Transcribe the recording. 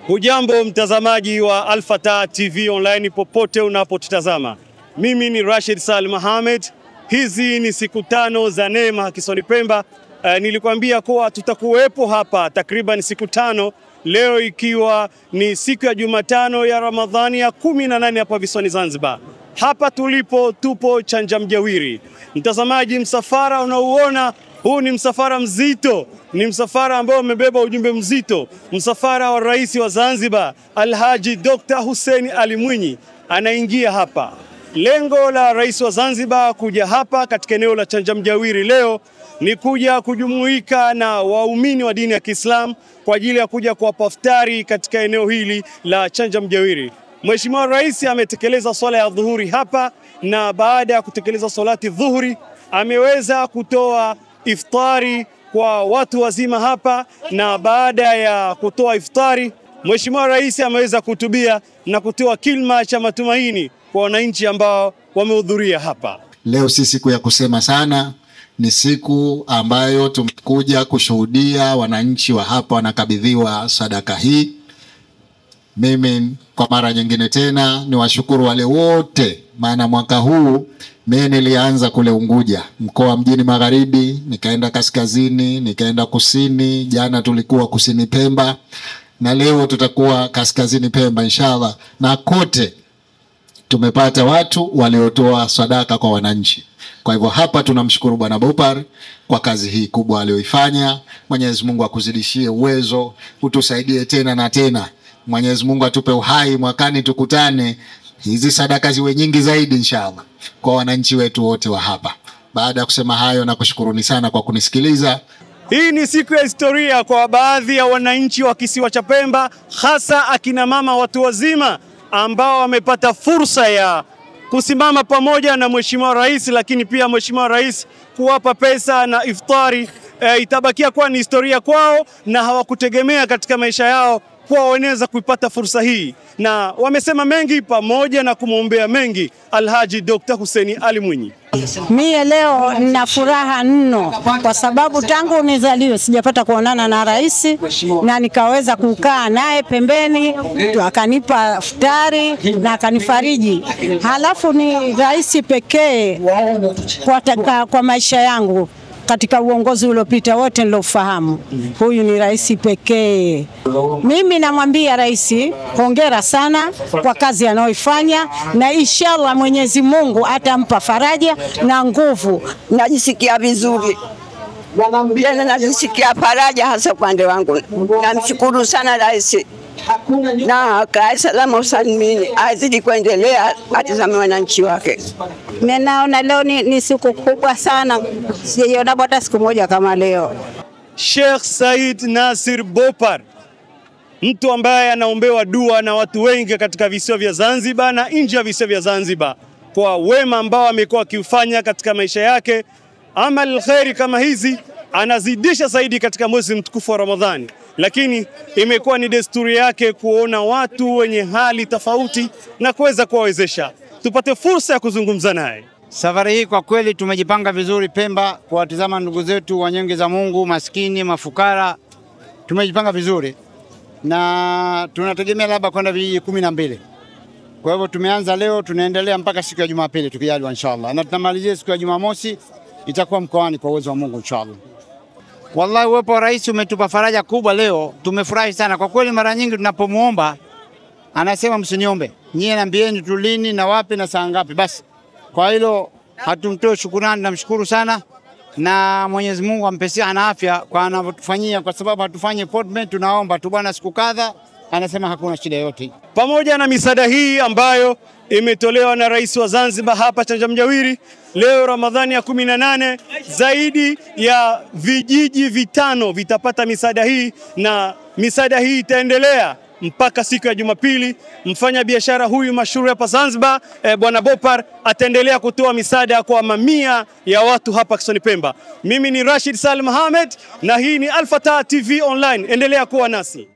Hujambo mtazamaji wa Al-Fatah TV online popote unapotutazama. Mimi ni Rashid Salim Mohamed. Hizi ni siku 5 za neema kisiwani Pemba. Nilikwambia kuwa tutakuwepo hapa takriban siku 5, leo ikiwa ni siku ya Jumatano ya Ramadhani ya 18 hapa visiwani Zanzibar. Hapa tupo Chanjamjawiri. Mtazamaji, msafara unaouona huu ni msafara mzito, ni msafara ambao umebeba ujumbe mzito, msafara wa Rais wa Zanzibar Alhaji Dr. Hussein Ali Mwinyi anaingia hapa. Lengo la Rais wa Zanzibar kuja hapa katika eneo la Chanjamjawiri leo ni kuja kujumuika na waumini wa dini ya Kiislamu kwa ajili ya kuja kuwapa iftari katika eneo hili la Chanjamjawiri. Mheshimiwa Rais ametekeleza swala ya dhuhuri hapa, na baada ya kutekeleza salati dhuhuri ameweza kutoa iftari kwa watu wazima hapa, na baada ya kutoa iftari Mheshimiwa Rais ameweza kuhutubia na kutoa kilma cha matumaini kwa wananchi ambao wamehudhuria hapa. Leo si siku ya kusema sana, ni siku ambayo tumekuja kushuhudia wananchi wa hapa wanakabidhiwa sadaka hii. Mimi kwa mara nyingine tena ni washukuru wale wote, maana mwaka huu mimi nilianza kule Unguja, mkoa Mjini Magharibi, nikaenda kaskazini, nikaenda kusini, jana tulikuwa kusini Pemba, na leo tutakuwa kaskazini Pemba inshallah, na kote tumepata watu waliotoa sadaka kwa wananchi. Kwa hivyo hapa tunamshukuru Bwana Bopar kwa kazi hii kubwa aliyoifanya. Mwenyezi Mungu akuzidishie uwezo, utusaidie tena na tena. Mwenyezi Mungu atupe uhai, mwakani tukutane, hizi sadaka ziwe nyingi zaidi inshallah kwa wananchi wetu wote wa hapa. Baada ya kusema hayo, na kushukuruni sana kwa kunisikiliza. Hii ni siku ya historia kwa baadhi ya wananchi wa kisiwa cha Pemba, hasa akina mama, watu wazima ambao wamepata fursa ya kusimama pamoja na Mheshimiwa Rais, lakini pia Mheshimiwa Rais kuwapa pesa na iftari. Itabakia kuwa ni historia kwao, na hawakutegemea katika maisha yao kwa wanaweza kuipata fursa hii, na wamesema mengi pamoja na kumwombea mengi Alhaji Dr. Hussein Ali Mwinyi. Mimi leo nina furaha mno kwa sababu tangu nizaliwe sijapata kuonana na rais, na nikaweza kukaa naye pembeni, akanipa iftari na akanifariji. Halafu ni rais pekee kwa maisha yangu katika uongozi uliopita wote nilofahamu. Huyu ni rais pekee. Mimi namwambia rais hongera sana kwa kazi anayoifanya, na inshallah Mwenyezi Mungu atampa faraja na nguvu. Najisikia vizuri, najisikia faraja hasa upande wangu. Namshukuru sana rais, na kae salama usalimini, azidi kuendelea atazame wananchi wake. Ninaona leo ni siku kubwa sana, sijaona hata siku moja kama leo. Sheikh Said Nasir Bopar, mtu ambaye anaombewa dua na watu wengi katika visiwa vya Zanzibar na nje ya visiwa vya Zanzibar kwa wema ambao amekuwa akifanya katika maisha yake. Amal khairi kama hizi anazidisha zaidi katika mwezi mtukufu wa Ramadhani, lakini imekuwa ni desturi yake kuona watu wenye hali tofauti na kuweza kuwawezesha. Tupate fursa ya kuzungumza naye. Safari hii kwa kweli tumejipanga vizuri Pemba kuwatazama ndugu zetu wanyonge za Mungu, maskini, mafukara. Tumejipanga vizuri na tunategemea labda kwenda vijiji 12. Kwa hivyo tumeanza leo, tunaendelea mpaka siku ya Jumapili tukijaliwa inshallah, na tunamalizia siku ya Jumamosi itakuwa mkoani kwa uwezo wa Mungu inshallah. Wallahi uwepo wa rais umetupa faraja kubwa leo, tumefurahi sana kwa kweli. Mara nyingi tunapomuomba anasema msiniombe, nyie niambieni tu lini na wapi na saa ngapi basi. Kwa hilo hatumtoe shukrani, namshukuru sana, na Mwenyezi Mungu ampe siha na afya kwa anavyotufanyia, kwa sababu hatufanye appointment, tunaomba tu bwana siku kadha, anasema hakuna shida yote. Pamoja na misaada hii ambayo imetolewa na Rais wa Zanzibar hapa Chanjamjawiri, leo Ramadhani ya 18, zaidi ya vijiji 5 vitapata misaada hii, na misaada hii itaendelea mpaka siku ya Jumapili. Mfanya biashara huyu mashuhuri hapa Zanzibar, Bwana Bopar, ataendelea kutoa misaada kwa mamia ya watu hapa kisiwani Pemba. Mimi ni Rashid Salim Mohamed na hii ni Al-Fatah TV online. Endelea kuwa nasi.